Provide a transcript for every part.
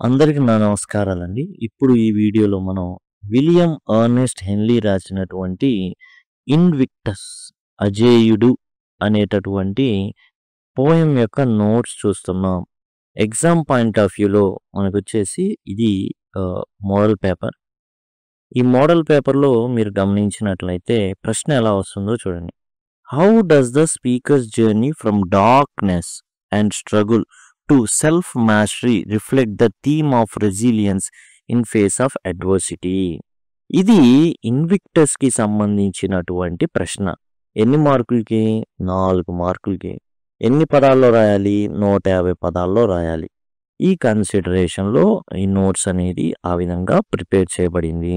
అందరికి నా నమస్కారాలండి. ఇప్పుడు ఈ వీడియోలో మనం విలియం ఎర్నెస్ట్ హెన్లీ రాసినటువంటి 'ఇన్విక్టస్' అజేయుడు అనేటటువంటి పోయెమ్ యొక్క నోట్స్ చూస్తున్నాం. ఎగ్జామ్ పాయింట్ ఆఫ్ వ్యూలో మనకొచ్చేసి ఇది మోడల్ పేపర్. ఈ మోడల్ పేపర్‌లో మీరు గమనించినట్లయితే ప్రశ్న ఎలా వస్తుందో చూడండి. How does the speakers journey from darkness and struggle to self mastery reflect the theme of resilience in phase of adversity? ఇది ఇన్విక్టస్‌కి సంబంధించినటువంటి ప్రశ్న. ఎన్ని మార్కులకి? 4 మార్కులకి. ఎన్ని పదాల్లో రాయాలి? 150 పదాల్లో రాయాలి. ఈ కన్సిడరేషన్‌లో ఈ నోట్స్ అనేది ఆ విధంగా ప్రిపేర్ చేయబడింది.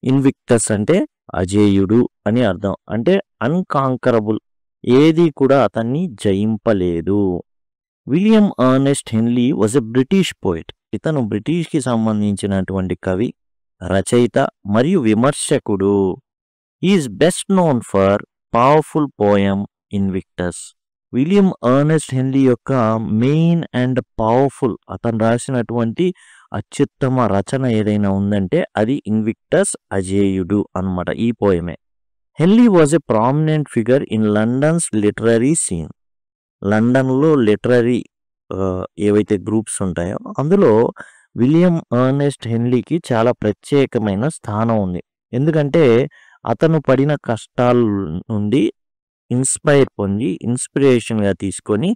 ఇన్విక్టస్ అంటే అజేయుడు అని అర్థం. అంటే అన్కాంకరబుల్, ఏది కూడా అతన్ని జయింపలేదు. William Ernest Henley was a British poet. ఇతను బ్రిటిష్‌కి సంబంధించినటువంటి కవి, రచయిత మరియు విమర్శకుడు. He is best known for powerful poem Invictus. William Ernest Henley యొక్క మెయిన్ అండ్ పవర్ఫుల్, అతను రాసినటువంటి అత్యుత్తమ రచన ఏదైనా ఉందంటే అది ఇన్విక్టస్ అజేయుడు అన్నమాట. ఈ పోయమే. Henley was a prominent figure in London's literary scene. లండన్‌లో లిటరరీ ఏవైతే గ్రూప్స్ ఉంటాయో అందులో విలియం ఎర్నెస్ట్ హెన్లీకి చాలా ప్రత్యేకమైన స్థానం ఉంది. ఎందుకంటే అతను పడిన కష్టాల నుండి ఇన్స్పైర్ పొంది ఇన్స్పిరేషన్‌గా తీసుకొని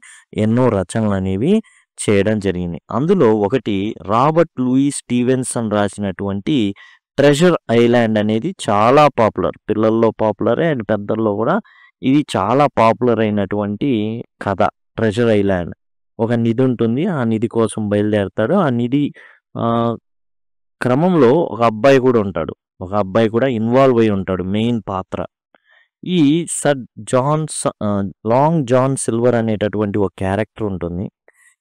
ఎన్నో రచనలనేవి చేయడం జరిగింది. అందులో ఒకటి రాబర్ట్ లూయి స్టీవెన్సన్ రాసినటువంటి 'ట్రెజర్ ఐలాండ్' అనేది చాలా పాపులర్. పిల్లల్లో పాపులరే అండ్ పెద్దల్లో కూడా ఇది చాలా పాపులర్ అయినటువంటి కథ 'ట్రెజర్ ఐలాండ్'. ఒక నిధి ఉంటుంది. ఆ నిధి కోసం బయలుదేరతాడు. ఆ నిధి క్రమంలో ఒక అబ్బాయి కూడా ఉంటాడు. ఒక అబ్బాయి కూడా ఇన్వాల్వ్ అయ్యి ఉంటాడు, మెయిన్ పాత్ర. ఈ సర్ లాంగ్ జాన్ సిల్వర్ అనేటటువంటి ఒక క్యారెక్టర్ ఉంటుంది.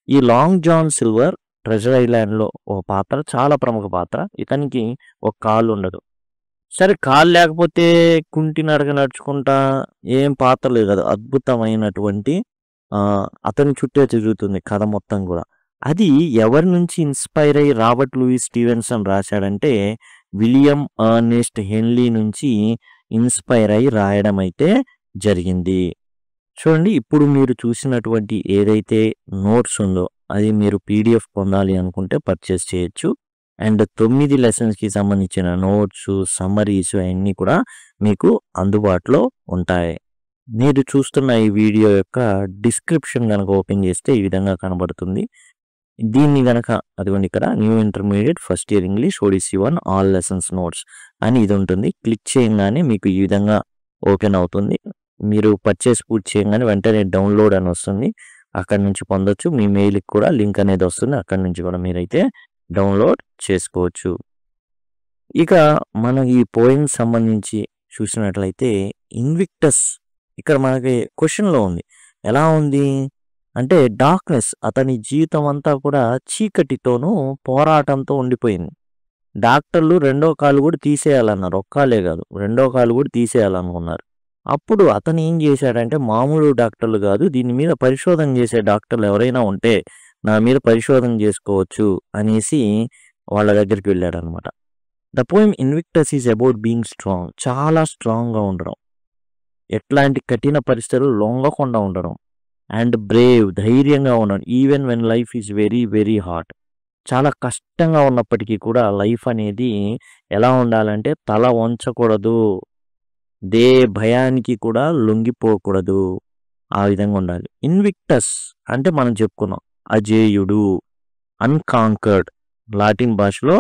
ఈ లాంగ్ జాన్ సిల్వర్ ట్రెజర్ ఐలాండ్‌లో ఒక పాత్ర, చాలా ప్రముఖ పాత్ర. ఇతనికి ఒక కాలు ఉండదు. సరే, కాలు లేకపోతే కుంటి నడక నడుచుకుంటా ఏం పాత్ర లేదు కదా! అద్భుతమైనటువంటి అతని చుట్టే తిరుగుతుంది కథ మొత్తం కూడా. అది ఎవరి నుంచి ఇన్స్పైర్ అయ్యి రాబర్ట్ లూయి స్టీవెన్సన్ రాశాడంటే విలియం ఎర్నెస్ట్ హెన్లీ నుంచి ఇన్స్పైర్ అయ్యి రాయడం అయితే జరిగింది. చూడండి, ఇప్పుడు మీరు చూసినటువంటి ఏదైతే నోట్స్ ఉందో అది మీరు పీడిఎఫ్ పొందాలి అనుకుంటే పర్చేస్ చేయొచ్చు. అండ్ 9 లెసన్స్‌కి సంబంధించిన నోట్స్, సమ్మరీస్ అయన్నీ కూడా మీకు అందుబాటులో ఉంటాయి. మీరు చూస్తున్న ఈ వీడియో యొక్క డిస్క్రిప్షన్ గనక ఓపెన్ చేస్తే ఈ విధంగా కనబడుతుంది. దీన్ని గనక అదిగోండి, ఇక్కడ new intermediate first year English ODC 1 all lessons notes అని ఇది ఉంటుంది. క్లిక్ చేయంగానే మీకు ఈ విధంగా ఓపెన్ అవుతుంది. మీరు పర్చేస్ పూర్తి చేయంగానే వెంటనే డౌన్లోడ్ అని వస్తుంది. అక్కడి నుంచి పొందొచ్చు. మీ మెయిల్‌కి కూడా లింక్ అనేది వస్తుంది. అక్కడి నుంచి కూడా మీరైతే డౌన్లోడ్ చేసుకోవచ్చు. ఇక మనం ఈ పోయెమ్ సంబంధించి చూసినట్లయితే ఇన్విక్టస్ ఇక్కడ మనకి క్వెషన్‌లో ఉంది. ఎలా ఉంది అంటే డార్క్‌నెస్, అతని జీవితం అంతా కూడా చీకటితోనూ పోరాటంతో ఉండిపోయింది. డాక్టర్లు రెండో కాలు కూడా తీసేయాలన్నారు. ఒక్క కాలే కాదు, రెండో కాలు కూడా తీసేయాలనుకున్నారు. అప్పుడు అతను ఏం చేశాడంటే మామూలు డాక్టర్లు కాదు, దీని మీద పరిశోధన చేసే డాక్టర్లు ఎవరైనా ఉంటే నా మీద పరిశోధన చేసుకోవచ్చు అనేసి వాళ్ళ దగ్గరికి వెళ్ళాడనమాట. The poem Invictus is about being strong. చాలా స్ట్రాంగ్‌గా ఉండడం, ఎట్లాంటి కఠిన పరిస్థితులు లొంగకుండా ఉండడం. అండ్ బ్రేవ్, ధైర్యంగా ఉండడం. Even when life is very very hard. చాలా కష్టంగా ఉన్నప్పటికీ కూడా లైఫ్ అనేది ఎలా ఉండాలంటే తల వంచకూడదు, భయానికి కూడా లొంగిపోకూడదు. ఆ విధంగా ఉండాలి. ఇన్విక్టస్ అంటే మనం చెప్పుకున్నాం అజేయుడు, అన్కాంకర్డ్. లాటిన్ భాషలో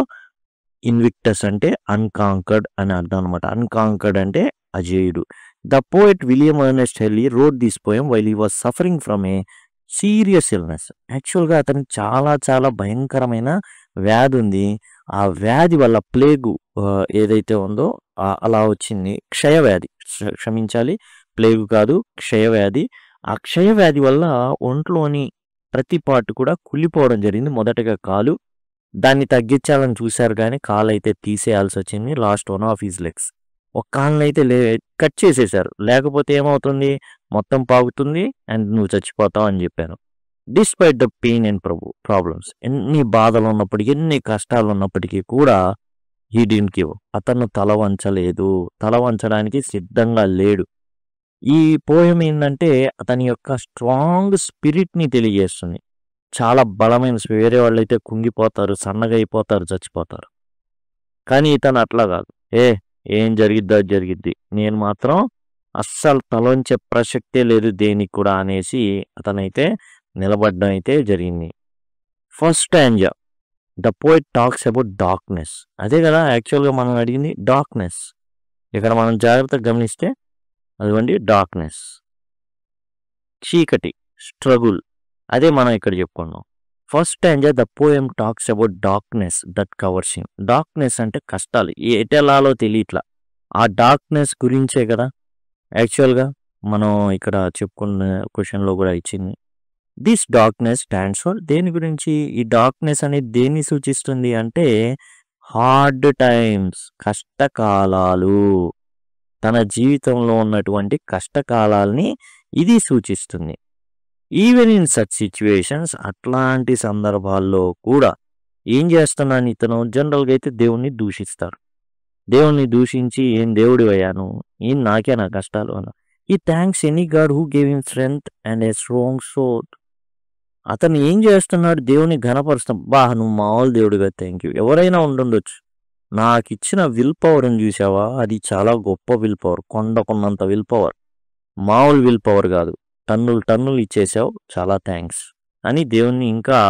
ఇన్విక్టస్ అంటే అన్కాంకర్డ్ అని అర్థం అనమాట. అన్కాంకర్డ్ అంటే అజేయుడు. The poet William Ernest Henley wrote this poem while he was suffering from a serious illness. యాక్చువల్‌గా అతనికి చాలా చాలా భయంకరమైన వ్యాధి ఉంది. ఆ వ్యాధి వల్ల ప్లేగు ఏదైతే ఉందో అలా వచ్చింది. క్షయవ్యాధి, క్షమించాలి, ప్లేగు కాదు, క్షయవ్యాధి. ఆ క్షయవ్యాధి వల్ల ఒంట్లోని ప్రతి పార్ట్ కూడా కుళ్ళిపోవడం జరిగింది. మొదటగా కాలు, దాన్ని తగ్గించాలని చూశారు కానీ కాలైతే తీసేయాల్సి వచ్చింది. Last 1 of his legs. ఒక కాలునైతే కట్ చేసేశారు. లేకపోతే ఏమవుతుంది, మొత్తం పాకుతుంది అండ్ నువ్వు చచ్చిపోతావు అని చెప్పారు. Despite the pain and problems, ఎన్ని బాధలు ఉన్నప్పటికీ ఎన్ని కష్టాలు ఉన్నప్పటికీ కూడా హీ డిడ్ంట్ గివ్, అతను తల వంచలేదు, తల వంచడానికి సిద్ధంగా లేడు. ఈ పోయం ఏంటంటే అతని యొక్క స్ట్రాంగ్ స్పిరిట్ని తెలియజేస్తుంది. చాలా బలమైన వేరే వాళ్ళైతే కుంగిపోతారు, సన్నగా అయిపోతారు, చచ్చిపోతారు. కానీ ఇతను అట్లా కాదు. ఏం జరిగిద్దో అది జరిగిద్ది, నేను మాత్రం అస్సలు తలొంచే ప్రసక్తే లేదు దేనికి కూడా అనేసి అతనైతే నిలబడడం అయితే జరిగింది. First stanza, the poet talks about darkness. అదే కదా యాక్చువల్గా మనం అడిగింది, డార్క్నెస్. ఇక్కడ మనం జాగ్రత్తగా గమనిస్తే అదిగోండి డార్క్నెస్, చీకటి, స్ట్రగుల్, అదే మనం ఇక్కడ చెప్పుకున్నాం. First stanza, the poem talks about darkness that covers him. Darkness అంటే కష్టాలు, ఎటెలాలో తెలియట్లా, ఆ డార్క్నెస్ గురించే కదా యాక్చువల్గా మనం ఇక్కడ చెప్పుకున్న క్వశ్చన్లో కూడా ఇచ్చింది. దిస్ డార్క్నెస్ స్టాండ్స్ ఫర్, దేని గురించి ఈ డార్క్నెస్ అనేది దేన్ని సూచిస్తుంది అంటే హార్డ్ టైమ్స్, కష్టకాలాలు, తన జీవితంలో ఉన్నటువంటి కష్టకాలాల్ని ఇది సూచిస్తుంది. ఈవెన్ ఇన్ సచ్ సిచ్యువేషన్స్, అట్లాంటి సందర్భాల్లో కూడా ఏం చేస్తున్నాను ఇతను జనరల్గా అయితే దేవుణ్ణి దూషిస్తారు. దేవుణ్ణి దూషించి ఏం దేవుడి అయ్యాను, ఏం నాకే నా కష్టాలు అన్న. ఈ thanks any god who gave him strength and a strong soul. అతను ఏం చేస్తున్నాడు, దేవుని ఘనపరుస్తాం. నువ్వు మామూలు దేవుడిగా, థ్యాంక్ యూ. ఎవరైనా ఉండుండొచ్చు, నాకు ఇచ్చిన విల్ పవర్ని చూసావా, అది చాలా గొప్ప విల్ పవర్, కొండకున్నంత విల్ పవర్, మామూలు విల్ పవర్ కాదు, టన్నులు ఇచ్చేసావు, చాలా థ్యాంక్స్ అని దేవుణ్ణి ఇంకా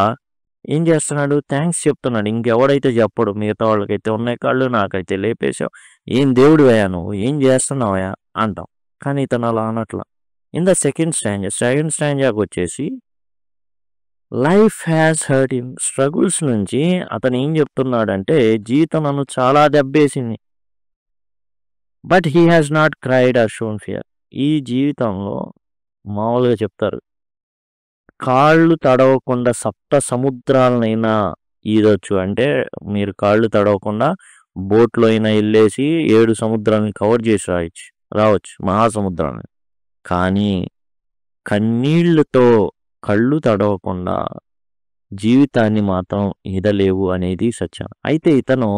ఏం చేస్తున్నాడు, థ్యాంక్స్ చెప్తున్నాడు. ఇంకెవడైతే చెప్పడు, మిగతా వాళ్ళకైతే ఉన్నాయి కాళ్ళు, నాకైతే లేపేశావు, ఏం దేవుడు అయ్యా నువ్వు, ఏం చేస్తున్నావయ్యా అంటాం. కానీ ఇతను అలా అనట్లా. ఇన్ ద సెకండ్ స్టాంజాకి వచ్చేసి life has hurt him, struggles నుంచి అతను ఏం చెప్తున్నాడంటే జీవితం నన్ను చాలా దెబ్బేసింది. But he has not cried or shown fear. ఈ జీవితంలో మామూలుగా చెప్తారు, కాళ్ళు తడవకుండా సప్త సముద్రాలనైనా ఈదొచ్చు. అంటే మీరు కాళ్ళు తడవకుండా బోట్లో అయినా వెళ్ళేసి 7 సముద్రాలను కవర్ చేసి రావచ్చు మహాసముద్రాన్ని. కానీ కన్నీళ్లతో కళ్ళు తడవకుండా జీవితాన్ని మాత్రం ఈదలేవు అనేది సత్యం. అయితే ఇతను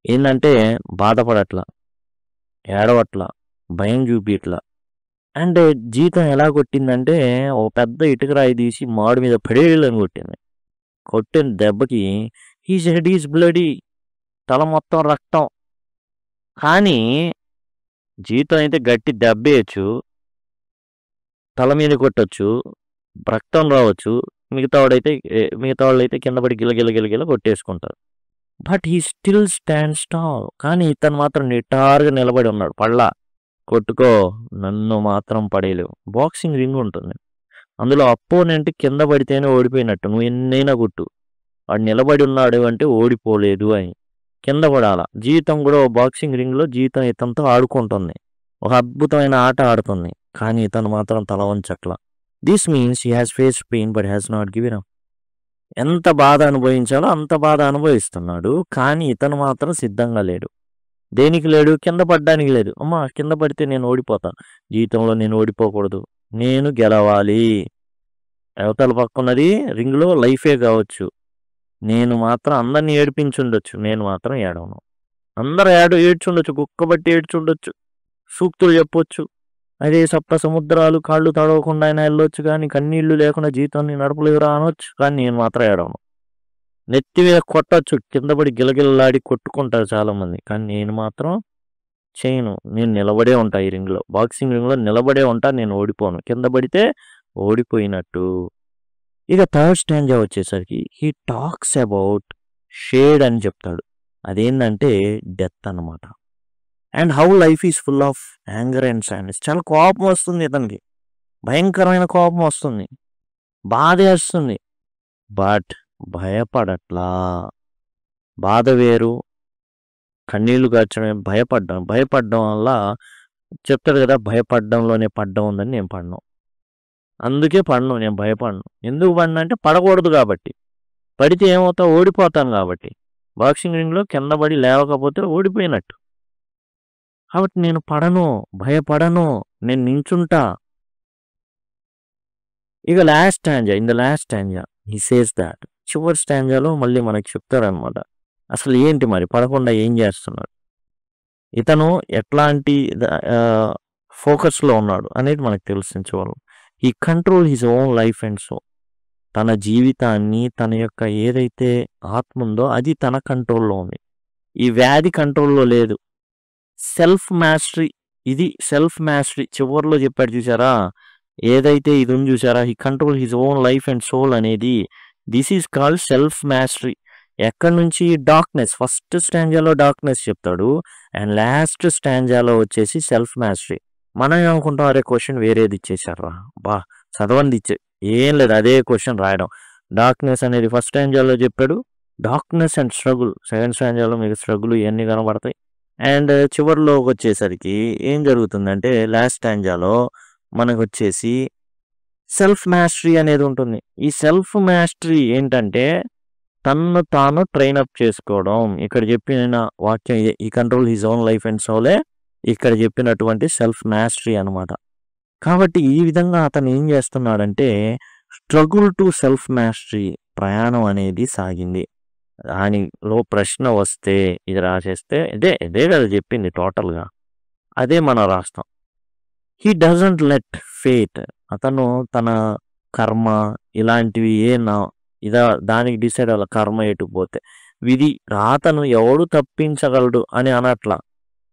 ఏంటంటే బాధపడట్లా, ఏడవట్లా, భయం చూపిట్లా. అంటే జీవితం ఎలా కొట్టిందంటే ఓ పెద్ద ఇటుకరాయి తీసి మాడు మీద పడేళ్ళని కొట్టింది. కొట్టిన దెబ్బకి హీస్ హెడ్ ఈజ్ బ్లడీ, తల మొత్తం రక్తం. కానీ జీవితం అయితే గట్టి దెబ్బేయచ్చు, తల మీద కొట్టచ్చు, రక్తం రావచ్చు, మిగతా వాళ్ళైతే కింద పడి గిలగిల కొట్టేసుకుంటారు. But he still stands tall. కానీ ఇతను మాత్రం నిటారుగా నిలబడి ఉన్నాడు. పళ్ళా కొట్టుకో, నన్ను మాత్రం పడేయలేవు. బాక్సింగ్ రింగ్ ఉంటుంది, అందులో అపోనెంట్ కింద పడితేనే ఓడిపోయినట్టు, నువ్వు ఎన్నైనా కొట్టు, వాడు నిలబడి ఉన్నాడు అంటే ఓడిపోలేదు అని. కింద పడాలా. జీవితం కూడా బాక్సింగ్ రింగ్లో జీవితం ఇతనితో ఆడుకుంటుంది, ఒక అద్భుతమైన ఆట ఆడుతుంది. కానీ ఇతను మాత్రం తల వంచట్లా. This means he has faced pain but has not given up. ఎంత బాధ అనుభవించాలో అంత బాధ అనుభవిస్తున్నాడు, కానీ ఇతను మాత్రం సిద్ధంగా లేడు. దేనికి లేడు, కింద పడ్డానికి లేదు. అమ్మా కింద పడితే నేను ఓడిపోతాను, జీవితంలో నేను ఓడిపోకూడదు, నేను గెలవాలి. అవతల పక్కన్నది రింగ్లో లైఫే కావచ్చు, నేను మాత్రం అందరినీ ఏడిపించుండొచ్చు, నేను మాత్రం ఏడవను. అందరూ ఏడ్చుండొచ్చు, కుక్కబట్టి ఏడ్చుండొచ్చు, సూక్తులు చెప్పొచ్చు, అదే సప్త సముద్రాలు కాళ్ళు తడవకుండా అయినా వెళ్ళొచ్చు, కానీ కన్నీళ్లు లేకుండా జీవితాన్ని నడపలేదురా అనొచ్చు, కానీ నేను మాత్రం ఏడవను. నెత్తి మీద కొట్టచ్చు, కింద పడి గిలగిలలాడి కొట్టుకుంటారు చాలామంది, కానీ నేను మాత్రం చేయను. నేను నిలబడే ఉంటా, ఈ రింగ్లో, బాక్సింగ్ రింగ్లో నిలబడే ఉంటా, నేను ఓడిపోను. కింద పడితే ఓడిపోయినట్టు. ఇక థర్డ్ స్టాంజా వచ్చేసరికి హీ టాక్స్ అబౌట్ షేడ్ అని చెప్తాడు. అదేంటంటే డెత్ అన్నమాట. And how life is full of anger and sadness. చాలా కోపం వస్తుంది ఇతనికి, భయంకరమైన కోపం వస్తుంది, బాధ వేస్తుంది. బట్ భయపడట్లా. బాధ వేరు, కన్నీళ్లు కార్చడం, భయపడడం వల్ల చెప్తాడు కదా, భయపడడంలోనే పడ్డం ఉందని. నేను పడను, అందుకే పడను, నేను భయపడను. ఎందుకు పడినా అంటే పడకూడదు కాబట్టి, పడితే ఏమవుతా, ఓడిపోతాను కాబట్టి. బాక్సింగ్ రింగ్లో కింద పడి లేవకపోతే ఓడిపోయినట్టు. కాబట్టి నేను పడను, భయపడను, నేను నించుంటా. ఇక last stanza, in the last stanza he says that, చివరి స్టాంజాలో మళ్ళీ మనకి చెప్తారనమాట. అసలు ఏంటి మరి పడకుండా ఏం చేస్తున్నాడు, ఇతను ఎట్లాంటి ఫోకస్లో ఉన్నాడు అనేది మనకు తెలిసించేవాళ్ళు. ఈ control his own life and so, తన జీవితాన్ని తన యొక్క ఏదైతే ఆత్మ ఉందో అది తన కంట్రోల్లో ఉంది. ఈ వ్యాధి కంట్రోల్లో లేదు. సెల్ఫ్ మాస్టరీ, ఇది సెల్ఫ్ మాస్టరీ చివరిలో చెప్పాడు చూసారా, ఏదైతే ఇది ఉంది చూసారా, he control his own life and soul అనేది, this is called self mastery. ఎక్కడి నుంచి? డార్క్నెస్. ఫస్ట్ స్టాంజాలో డార్క్నెస్ చెప్తాడు అండ్ లాస్ట్ స్టాంజాలో వచ్చేసి సెల్ఫ్ మాస్టరీ. మనం ఏమనుకుంటాం, అరే క్వశ్చన్ వేరేది ఇచ్చేసారా, బా చదవండి ఇచ్చే, ఏం లేదు అదే క్వశ్చన్ రాయడం. డార్క్నెస్ అనేది ఫస్ట్ స్టాంజాలో చెప్పాడు, డార్క్నెస్ అండ్ స్ట్రగుల్ సెకండ్ స్టాంజాలో మీకు స్ట్రగుల్ ఇవన్నీ కనబడతాయి. అండ్ చివరిలో వచ్చేసరికి ఏం జరుగుతుందంటే లాస్ట్ స్టాంజాలో మనకు వచ్చేసి సెల్ఫ్ మాస్టరీ అనేది ఉంటుంది. ఈ సెల్ఫ్ మాస్టరీ ఏంటంటే తన్ను తాను ట్రైనప్ చేసుకోవడం. ఇక్కడ చెప్పిన వాక్యం ఈ control his own life and సోలే ఇక్కడ చెప్పినటువంటి సెల్ఫ్ మాస్టరీ అనమాట. కాబట్టి ఈ విధంగా అతను ఏం చేస్తున్నాడంటే స్ట్రగుల్ టు సెల్ఫ్ మాస్టరీ ప్రయాణం అనేది సాగింది. దానిలో ప్రశ్న వస్తే ఇది రాసేస్తే ఇదే కదా చెప్పింది టోటల్గా, అదే మనం రాస్తాం. హీ డజంట్ లెట్ ఫేట్, అతను తన కర్మ ఇలాంటివి దానికి డిసైడ్ అవ్వాలి. కర్మ ఎటుపోతే విధి రాతను ఎవడు తప్పించగలడు అని అనట్లా,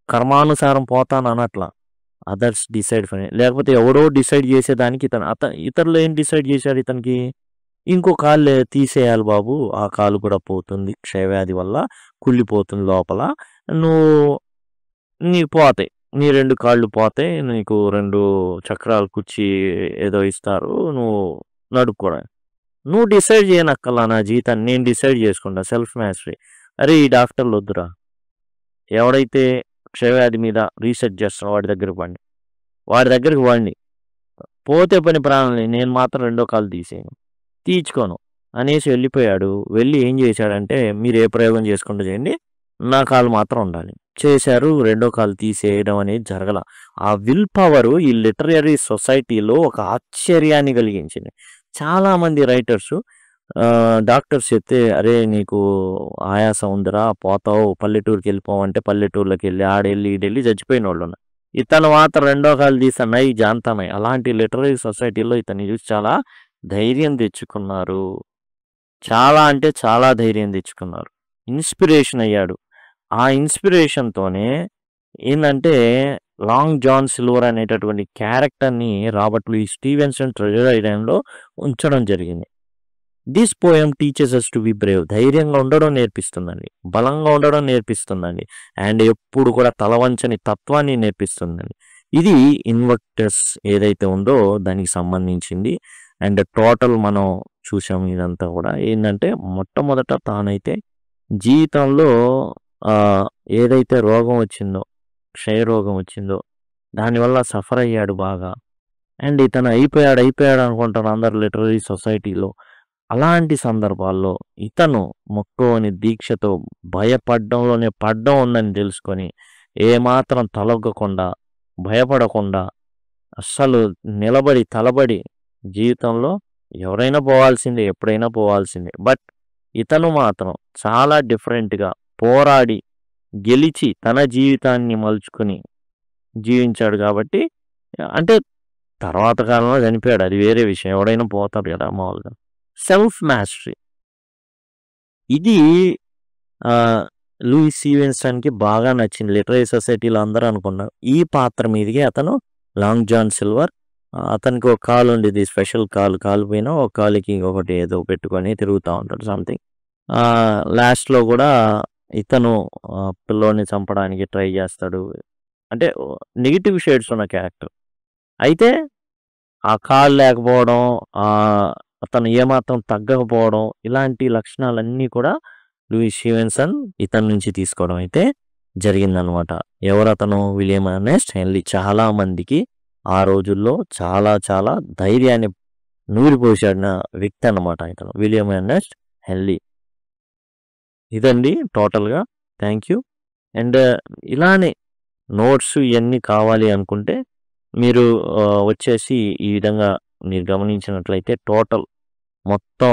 కర్మానుసారం పోతాను అనట్లా, అదర్స్ డిసైడ్ ఫర్, లేకపోతే ఎవడో డిసైడ్ చేసేదానికి ఇతరులు ఏం డిసైడ్ చేశారు ఇతనికి, ఇంకో కాళ్ళు తీసేయాలి బాబు, ఆ కాలు కూడా పోతుంది క్షయవ్యాధి వల్ల కుళ్ళిపోతుంది లోపల, నీకు పోతాయి, నీ 2 కాళ్ళు పోతాయి, నీకు 2 చక్రాలు కుర్చీ ఏదో ఇస్తారు, నువ్వు నడుపుకోవడానికి. నువ్వు డిసైడ్ చేయనక్కల్లా నా జీవితాన్ని నేను డిసైడ్ చేసుకుంటా, సెల్ఫ్ మాస్టరీ. అరే ఈ డాక్టర్లు వద్దురా, ఎవడైతే క్షయవ్యాధి మీద రీసెర్చ్ చేస్తాడో వాడి దగ్గరికి వాడిని పోతే పని ప్రాణాలని, నేను మాత్రం 2వ కాలు తీర్చుకోను అనేసి వెళ్ళిపోయాడు. వెళ్ళి ఏం చేశాడంటే మీరు ఏ ప్రయోగం చేసుకుంటూ చేయండి, నా కాలు మాత్రం ఉండాలి. చేశారు, 2వ కాలు తీసేయడం అనేది జరగల. ఆ విల్ పవర్ ఈ లిటరరీ సొసైటీలో ఒక ఆశ్చర్యాన్ని కలిగించింది. చాలామంది రైటర్స్ డాక్టర్స్ చెప్తే అరే నీకు ఆయాసం ఉందిరా పోతావు పల్లెటూరుకి వెళ్ళిపోవంటే పల్లెటూరులోకి వెళ్ళి ఈడెళ్ళి చచ్చిపోయిన వాళ్ళు ఉన్నారు. ఇతను మాత్రం 2వ కాలు తీస్తున్నాయి జాంతనాయి. అలాంటి లిటరరీ సొసైటీలో ఇతన్ని చూసి చాలా ధైర్యం తెచ్చుకున్నారు, చాలా అంటే చాలా ధైర్యం తెచ్చుకున్నారు, ఇన్స్పిరేషన్ అయ్యాడు. ఆ ఇన్స్పిరేషన్తోనే ఏంటంటే లాంగ్ జాన్ సిల్వర్ అనేటటువంటి క్యారెక్టర్ని రాబర్ట్ లూయిస్ స్టీవెన్సన్ ట్రెజర్ ఐలాండ్లో ఉంచడం జరిగింది. This poem teaches us to be brave, ధైర్యంగా ఉండడం నేర్పిస్తుందండి, బలంగా ఉండడం నేర్పిస్తుందండి, అండ్ ఎప్పుడు కూడా తలవంచని తత్వాన్ని నేర్పిస్తుందండి. ఇది ఇన్వెక్టర్స్ ఏదైతే ఉందో దానికి సంబంధించింది. అండ్ టోటల్ మనం చూసాము. ఇదంతా కూడా ఏంటంటే మొట్టమొదట తానైతే జీవితంలో ఏదైతే రోగం వచ్చిందో, క్షయరోగం వచ్చిందో దానివల్ల సఫర్ అయ్యాడు బాగా. అండ్ ఇతను అయిపోయాడు అనుకుంటారు అందరు లిటరరీ సొసైటీలో. అలాంటి సందర్భాల్లో ఇతను మొక్కువని దీక్షతో భయపడడంలోనే పడ్డం ఉందని తెలుసుకొని ఏమాత్రం తలొగ్గకుండా భయపడకుండా అస్సలు నిలబడి తలబడి జీవితంలో ఎవరైనా పోవాల్సిందే, ఎప్పుడైనా పోవాల్సిందే, బట్ ఇతను మాత్రం చాలా డిఫరెంట్గా పోరాడి గెలిచి తన జీవితాన్ని మలుచుకుని జీవించాడు. కాబట్టి అంటే తర్వాత కాలంలో చనిపోయాడు, అది వేరే విషయం, ఎవడైనా పోతాడు కదా మామూలుగా. సెల్ఫ్ మాస్టరీ ఇది లూయిస్ స్టీవెన్సన్కి బాగా నచ్చింది. లిటరరీ సొసైటీలో అందరూ అనుకున్నారు ఈ పాత్ర మీదకి అతను లాంగ్ జాన్ సిల్వర్, అతనికి ఒక కాలు ఉండేది, స్పెషల్ కాలు పోయినా ఒక కాలుకి ఇంకొకటి ఏదో పెట్టుకొని తిరుగుతూ ఉంటాడు సంథింగ్. లాస్ట్లో కూడా ఇతను పిల్లోని చంపడానికి ట్రై చేస్తాడు, అంటే నెగిటివ్ షేడ్స్ ఉన్న క్యారెక్టర్. అయితే ఆ కాలు లేకపోవడం, అతను ఏమాత్రం తగ్గకపోవడం, ఇలాంటి లక్షణాలన్నీ కూడా లూయిస్ స్టీవెన్సన్ ఇతని నుంచి తీసుకోవడం అయితే జరిగిందనమాట. ఎవరతను? William Ernest Henley. చాలామందికి ఆ రోజుల్లో చాలా చాలా ధైర్యాన్ని నూరిపోసాడిన వ్యక్తి అనమాట ఇతను, విలియం ఎర్నెస్ట్ హెన్లీ. ఇదండి టోటల్గా. Thank you. అండ్ ఇలానే నోట్స్ ఇవన్నీ కావాలి అనుకుంటే మీరు వచ్చేసి ఈ విధంగా మీరు గమనించినట్లయితే టోటల్ మొత్తం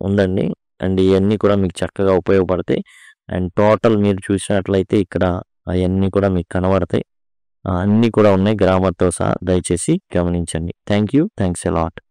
ఉందండి. అండ్ ఇవన్నీ కూడా మీకు చక్కగా ఉపయోగపడతాయి. అండ్ టోటల్ మీరు చూసినట్లయితే ఇక్కడ అవన్నీ కూడా మీకు కనబడతాయి. అన్నీ కూడా ఉన్నాయి గ్రామర్తో సహా. దయచేసి గమనించండి. Thanks a lot.